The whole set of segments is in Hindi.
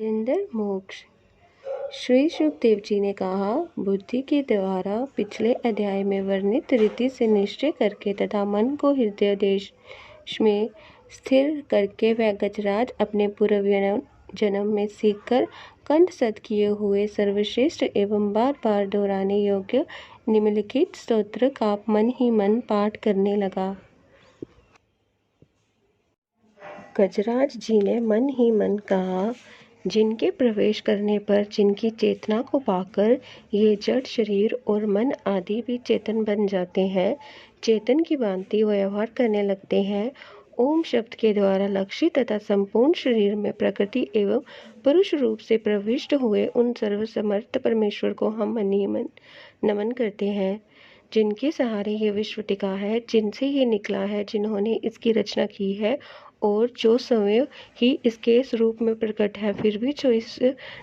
निरंतर मोक्ष। श्री सुखदेव जी ने कहा, बुद्धि के द्वारा पिछले अध्याय में वर्णित रीति से निश्चय करके तथा मन को हृदय देश में स्थिर करके वह गजराज अपने पूर्व जन्म में सीखकर कंठस्थ किए हुए सर्वश्रेष्ठ एवं बार बार दोहराने योग्य निम्नलिखित स्तोत्र का मन ही मन पाठ करने लगा। गजराज जी ने मन ही मन कहा, जिनके प्रवेश करने पर जिनकी चेतना को पाकर ये जड़ शरीर और मन आदि भी चेतन बन जाते हैं, चेतन की भांति व्यवहार करने लगते हैं, ओम शब्द के द्वारा लक्षित तथा संपूर्ण शरीर में प्रकृति एवं पुरुष रूप से प्रविष्ट हुए उन सर्वसमर्थ परमेश्वर को हम मन ही मन नमन करते हैं, जिनके सहारे ये विश्व टिका है, जिनसे ये निकला है, जिन्होंने इसकी रचना की है और जो स्वयं ही इसके स्वरूप में प्रकट है, फिर भी जो इस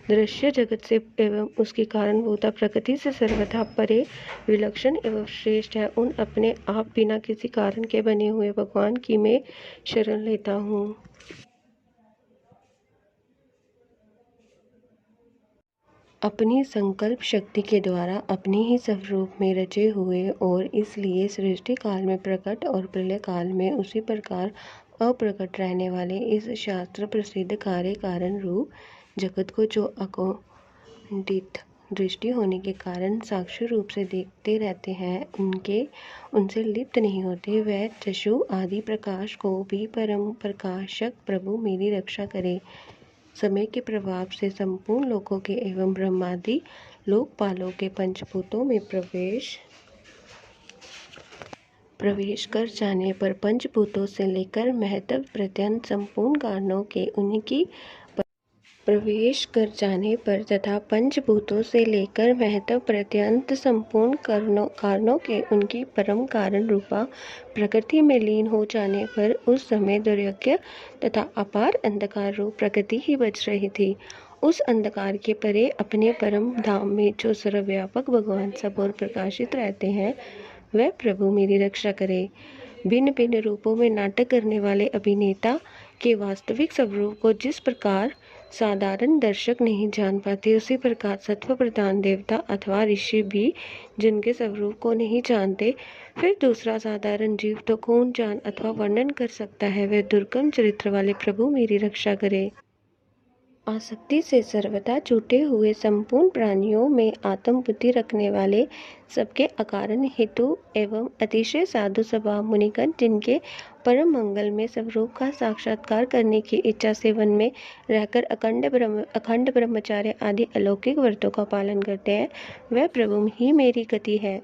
दृश्य जगत से एवं उसकी कारणभूता प्रकृति से सर्वथा परे विलक्षण एवं श्रेष्ठ है, उन अपने आप बिना किसी कारण के बने हुए भगवान की मैं शरण लेता हूँ। अपनी संकल्प शक्ति के द्वारा अपने ही स्वरूप में रचे हुए और इसलिए सृष्टि काल में प्रकट और प्रलय काल में उसी प्रकार अप्रकट रहने वाले इस शास्त्र प्रसिद्ध कार्य कारण रूप जगत को जो अकुंठित दृष्टि होने के कारण साक्षी रूप से देखते रहते हैं, उनसे लिप्त नहीं होते, वह चक्षु आदि प्रकाश को भी परम प्रकाशक प्रभु मेरी रक्षा करे। समय के प्रभाव से संपूर्ण लोकों के एवं ब्रह्मादि लोकपालों के पंचभूतों में प्रवेश कर जाने पर पंचभूतों से लेकर महत्व पर्यंत संपूर्ण कारणों के उनकी प्रवेश कर जाने पर तथा पंचभूतों से लेकर महत्व पर्यंत संपूर्ण कारणों के उनकी परम कारण रूपा प्रकृति में लीन हो जाने पर उस समय दुर्योग्य तथा अपार अंधकार रूप प्रकृति ही बच रही थी। उस अंधकार के परे अपने परम धाम में जो सर्वव्यापक भगवान सब और प्रकाशित रहते हैं, वह प्रभु मेरी रक्षा करे। भिन्न भिन्न रूपों में नाटक करने वाले अभिनेता के वास्तविक स्वरूप को जिस प्रकार साधारण दर्शक नहीं जान पाते, उसी प्रकार सत्व प्रधान देवता अथवा ऋषि भी जिनके स्वरूप को नहीं जानते, फिर दूसरा साधारण जीव तो कौन जान अथवा वर्णन कर सकता है। वह दुर्गम चरित्र वाले प्रभु मेरी रक्षा करे। आसक्ति से सर्वथा छूटे हुए संपूर्ण प्राणियों में आत्म बुद्धि रखने वाले, सबके अकारण हेतु एवं अतिशय साधु स्वभाव मुनिगण, जिनके परम मंगल में स्वरूप का साक्षात्कार करने की इच्छा से वन में रहकर अखंड ब्रह्मचार्य आदि अलौकिक व्रतों का पालन करते हैं, वह प्रभु ही मेरी गति है।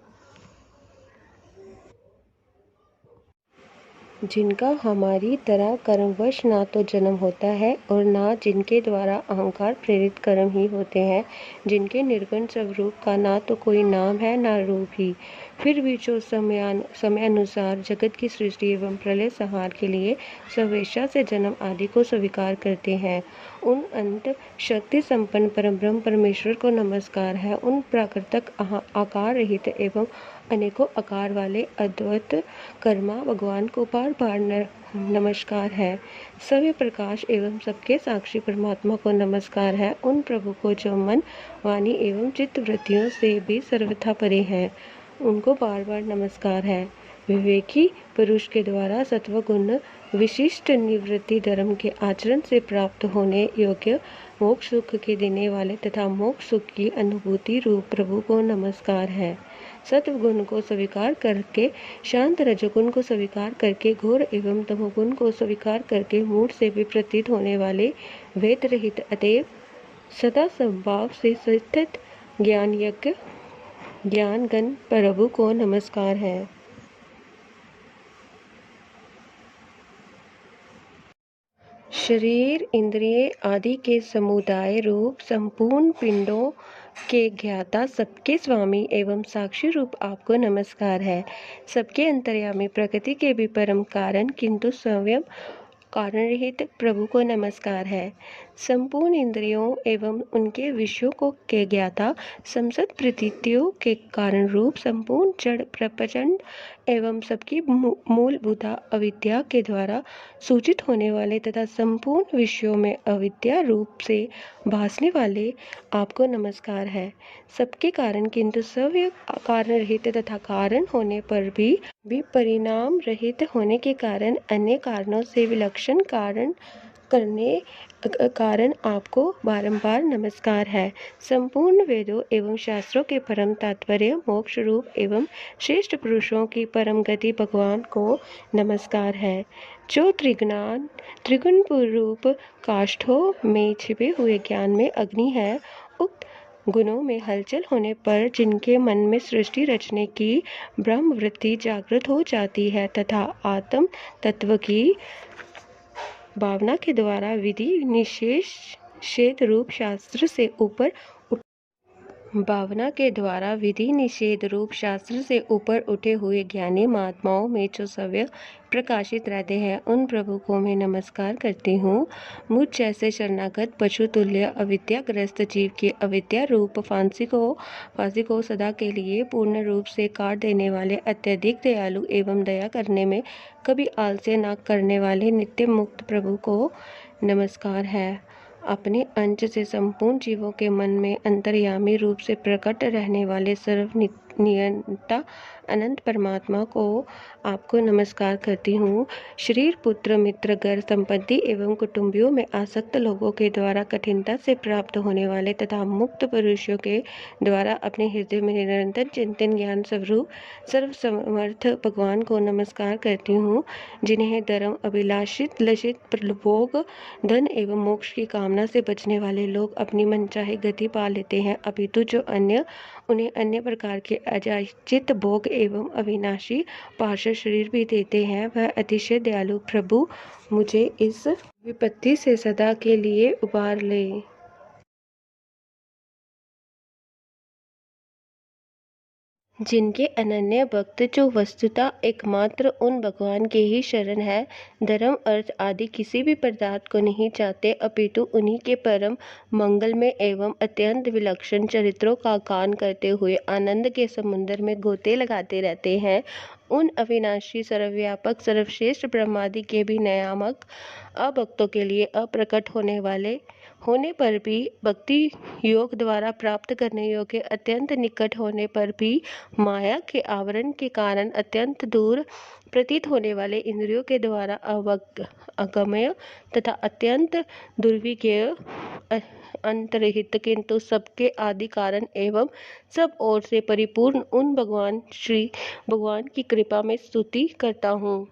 जिनका हमारी तरह कर्मवश ना तो जन्म होता है और ना जिनके द्वारा अहंकार प्रेरित कर्म ही होते हैं, जिनके निर्गुण स्वरूप का ना तो कोई नाम है ना रूप ही, फिर भी जो समयानुसार जगत की सृष्टि एवं प्रलय संहार के लिए स्वेच्छा से जन्म आदि को स्वीकार करते हैं, उन अनंत शक्ति संपन्न परब्रह्म परमेश्वर को नमस्कार है। उन प्राकृतिक आकार रहित एवं अनेकों आकार वाले अद्वैत कर्मा भगवान को बार बार नमस्कार है। सव्य प्रकाश एवं सबके साक्षी परमात्मा को नमस्कार है। उन प्रभु को जो मन वाणी एवं चित्त वृत्तियों से भी सर्वथा परे हैं, उनको बार बार नमस्कार है। विवेकी पुरुष के द्वारा सत्व गुण विशिष्ट निवृत्ति धर्म के आचरण से प्राप्त होने योग्य मोक्ष सुख के देने वाले तथा मोक्ष सुख की अनुभूति रूप प्रभु को नमस्कार है। सत्व गुण को स्वीकार करके शांत, रजोगुण को स्वीकार करके घोर एवं तमोगुण को स्वीकार करके मूढ़ से भी प्रतीत होने वाले वेद रहित अतएव सदा संभाव से स्थित ज्ञान यज्ञ ज्ञान गण प्रभु को नमस्कार है। शरीर इंद्रिय आदि के समुदाय रूप संपूर्ण पिंडों के ज्ञाता, सबके स्वामी एवं साक्षी रूप आपको नमस्कार है। सबके अंतर्यामी प्रकृति के भी परम कारण किंतु स्वयं कारण रहित प्रभु को नमस्कार है। संपूर्ण इंद्रियों एवं उनके विषयों को के ज्ञाता समस्त प्रतीतियों के कारण रूप संपूर्ण जड़ प्रपंच एवं सबकी मूलभूता अविद्या के द्वारा सूचित होने वाले तथा संपूर्ण विषयों में अविद्या रूप से भासने वाले आपको नमस्कार है। सबके कारण किंतु सव्य कारण रहित तथा कारण होने पर भी परिणाम रहित होने के कारण अन्य कारणों से विलक्षण कारण आपको बारंबार नमस्कार है। संपूर्ण वेदों एवं शास्त्रों के परम तात्पर्य मोक्ष रूप एवं श्रेष्ठ पुरुषों की परम गति भगवान को नमस्कार है, जो त्रिगुण रूप काष्ठों में छिपे हुए ज्ञान में अग्नि है। उक्त गुणों में हलचल होने पर जिनके मन में सृष्टि रचने की ब्रह्म वृत्ति जागृत हो जाती है तथा आत्म तत्व की भावना के द्वारा विधि निषेध रूप शास्त्र से ऊपर उठे हुए ज्ञानी महात्माओं में जो सव्य प्रकाशित रहते हैं, उन प्रभु को मैं नमस्कार करती हूँ। मुझ जैसे शरणागत पशु तुल्य अविद्याग्रस्त जीव की अविद्या रूप फांसी को सदा के लिए पूर्ण रूप से काट देने वाले अत्यधिक दयालु एवं दया करने में कभी आलस्य न करने वाले नित्य मुक्त प्रभु को नमस्कार है। अपने अंश से संपूर्ण जीवों के मन में अंतर्यामी रूप से प्रकट रहने वाले सर्वनियंता अनंत परमात्मा को आपको नमस्कार करती हूँ। शरीर पुत्र मित्र घर संपत्ति एवं कुटुंबियों में आसक्त लोगों के द्वारा कठिनता से प्राप्त होने वाले तथा मुक्त पुरुषों के द्वारा अपने हृदय में निरंतर चिंतन ज्ञान स्वरूप सर्वसमर्थ भगवान को नमस्कार करती हूँ, जिन्हें धर्म अभिलाषित लक्षित प्रलोभ धन एवं मोक्ष की कामना से बचने वाले लोग अपनी मनचाही गति पा लेते हैं, अपितु जो उन्हें अन्य प्रकार के अयाचित भोग एवं अविनाशी पार्श्व शरीर भी देते हैं, वह अतिशय दयालु प्रभु मुझे इस विपत्ति से सदा के लिए उबार ले। जिनके अनन्य भक्त जो वस्तुतः एकमात्र उन भगवान के ही शरण है, धर्म अर्थ आदि किसी भी पदार्थ को नहीं चाहते, अपितु उन्हीं के परम मंगलमय एवं अत्यंत विलक्षण चरित्रों का गान करते हुए आनंद के समुद्र में गोते लगाते रहते हैं, उन अविनाशी सर्वव्यापक सर्वश्रेष्ठ ब्रह्मादि के भी नियामक अभक्तों के लिए अप्रकट होने पर भी भक्ति योग द्वारा प्राप्त करने योग्य अत्यंत निकट होने पर भी माया के आवरण के कारण अत्यंत दूर प्रतीत होने वाले इंद्रियों के द्वारा अगम्य तथा अत्यंत दुर्विज्ञेय अंतरहित किंतु सबके आदि कारण एवं सब ओर से परिपूर्ण उन भगवान की कृपा में स्तुति करता हूँ।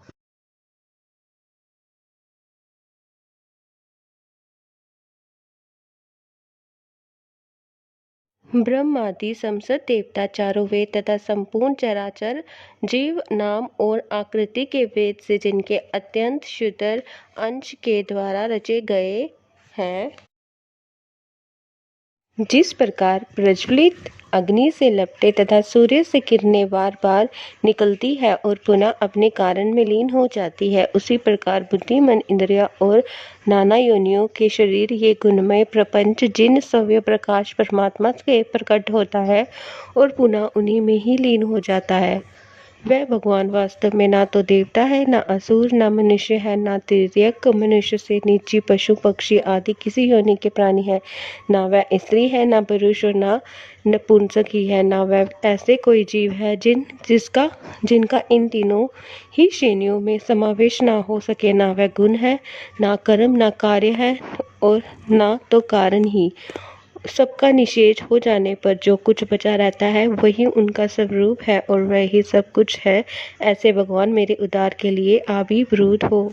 ब्रह्मादि समस्त देवता चारों वेद तथा संपूर्ण चराचर जीव नाम और आकृति के वेद से जिनके अत्यंत शुद्ध अंश के द्वारा रचे गए हैं, जिस प्रकार प्रज्वलित अग्नि से लपटे तथा सूर्य से किरणें बार बार निकलती है और पुनः अपने कारण में लीन हो जाती है, उसी प्रकार बुद्धि मन इंद्रिया और नाना योनियों के शरीर ये गुणमय प्रपंच जिन सव्य प्रकाश परमात्मा से प्रकट होता है और पुनः उन्हीं में ही लीन हो जाता है, वह भगवान वास्तव में ना तो देवता है, ना असुर, ना मनुष्य है, ना तिर्यक मनुष्य से नीची पशु पक्षी आदि किसी योनि के प्राणी है, ना वह स्त्री है, ना पुरुष और ना नपुंसक ही है, ना वह ऐसे कोई जीव है जिनका इन तीनों ही श्रेणियों में समावेश ना हो सके, ना वह गुण है, ना कर्म, ना कार्य है और ना तो कारण ही। सबका निषेध हो जाने पर जो कुछ बचा रहता है वही उनका स्वरूप है और वही सब कुछ है। ऐसे भगवान मेरे उद्धार के लिए आविर्भूत हो।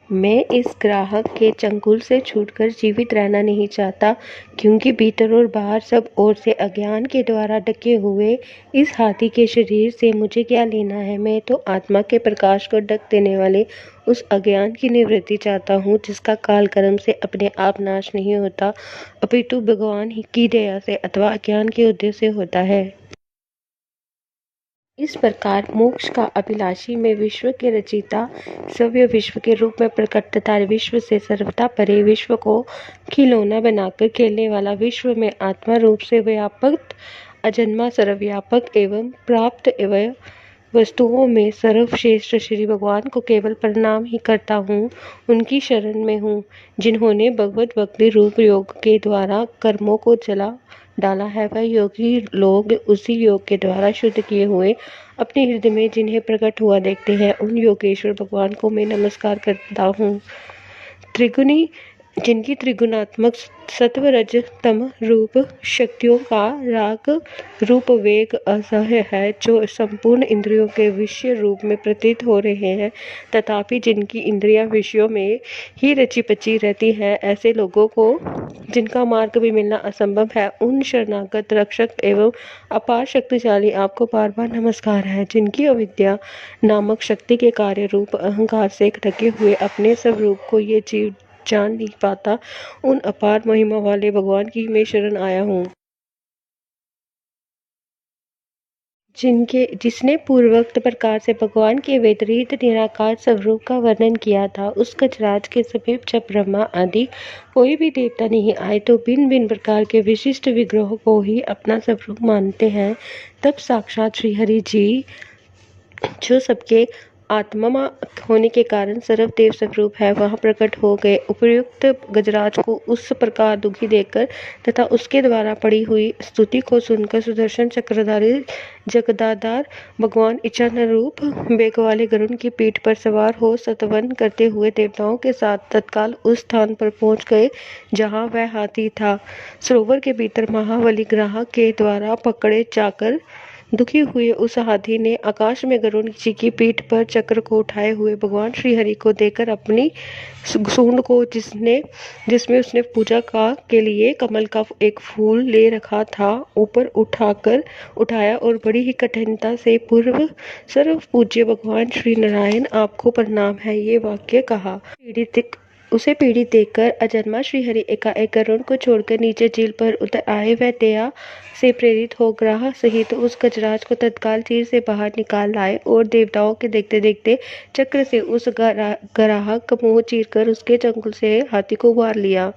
मैं इस ग्राहक के चंगुल से छूटकर जीवित रहना नहीं चाहता, क्योंकि भीतर और बाहर सब ओर से अज्ञान के द्वारा ढके हुए इस हाथी के शरीर से मुझे क्या लेना है। मैं तो आत्मा के प्रकाश को ढक देने वाले उस अज्ञान की निवृत्ति चाहता हूँ, जिसका काल कर्म से अपने आप नाश नहीं होता, अपितु भगवान की दया से अथवा अज्ञान के उदय से होता है। इस प्रकार मोक्ष का अभिलाषी में विश्व के रचयिता सव्य विश्व के रूप में प्रकट तथा विश्व से सर्वथा परे विश्व को खिलौना बनाकर खेलने वाला विश्व में आत्मा रूप से व्यापक अजन्मा सर्वव्यापक एवं प्राप्त एवं वस्तुओं में सर्वश्रेष्ठ श्री भगवान को केवल प्रणाम ही करता हूँ। उनकी शरण में हूँ जिन्होंने भगवत भक्ति रूप योग के द्वारा कर्मों को जला डाला है। वह योगी लोग उसी योग के द्वारा शुद्ध किए हुए अपने हृदय में जिन्हें प्रकट हुआ देखते हैं, उन योगेश्वर भगवान को मैं नमस्कार करता हूँ। त्रिगुणी जिनकी त्रिगुणात्मक सत्व रज तम रूप शक्तियों का राग रूप वेग असह्य है, जो संपूर्ण इंद्रियों के विषय रूप में प्रतीत हो रहे हैं, तथापि जिनकी इंद्रियां विषयों में ही रची पची रहती है, ऐसे लोगों को जिनका मार्ग भी मिलना असंभव है, उन शरणागत रक्षक एवं अपार शक्तिशाली आपको बार बार नमस्कार है। जिनकी अविद्या नामक शक्ति के कार्य रूप अहंकार से ढके हुए अपने स्वरूप को ये जीव जान नहीं पाता, उन अपार महिमा वाले भगवान की मैं शरण आया हूँ। जिसने पूर्वोक्त प्रकार से भगवान के विपरीत निराकार स्वरूप का वर्णन किया था, उस गजराज के समीप जब ब्रह्मा आदि कोई भी देवता नहीं आए तो भिन्न भिन्न प्रकार के विशिष्ट विग्रहों को ही अपना स्वरूप मानते हैं, तब साक्षात श्री हरि जी जो सबके आत्मा होने के कारण सर्वदेव स्वरूप है, वहाँ प्रकट हो गए। उपर्युक्त गजराज को उस प्रकार दुखी देखकर तथा उसके द्वारा पड़ी हुई स्तुति को सुनकर सुदर्शन चक्रधारी जगदाधार भगवान इच्छानुरूप वेग वाले गरुड़ की पीठ पर सवार हो सतवन करते हुए देवताओं के साथ तत्काल उस स्थान पर पहुंच गए जहाँ वह हाथी था। सरोवर के भीतर महाबली ग्राहक के द्वारा पकड़े जाकर दुखी हुए उस हाथी ने आकाश में गरुड़ जी की पीठ पर चक्र को उठाए हुए भगवान श्री हरि को देखकर अपनी सूंड को जिसमें उसने पूजा के लिए कमल का एक फूल ले रखा था ऊपर उठाया और बड़ी ही कठिनता से पूर्व सर्व पूज्य भगवान श्री नारायण आपको प्रणाम है, ये वाक्य कहा। उसे पीड़ित देखकर अजन्मा श्रीहरि एकाएक गरुड़ को छोड़कर नीचे झील पर उतर आए। वह दया से प्रेरित हो ग्राह सहित उस गजराज को तत्काल झील से बाहर निकाल लाए और देवताओं के देखते देखते चक्र से उस ग्राहक का मुंह चीरकर उसके चंगुल से हाथी को मार लिया।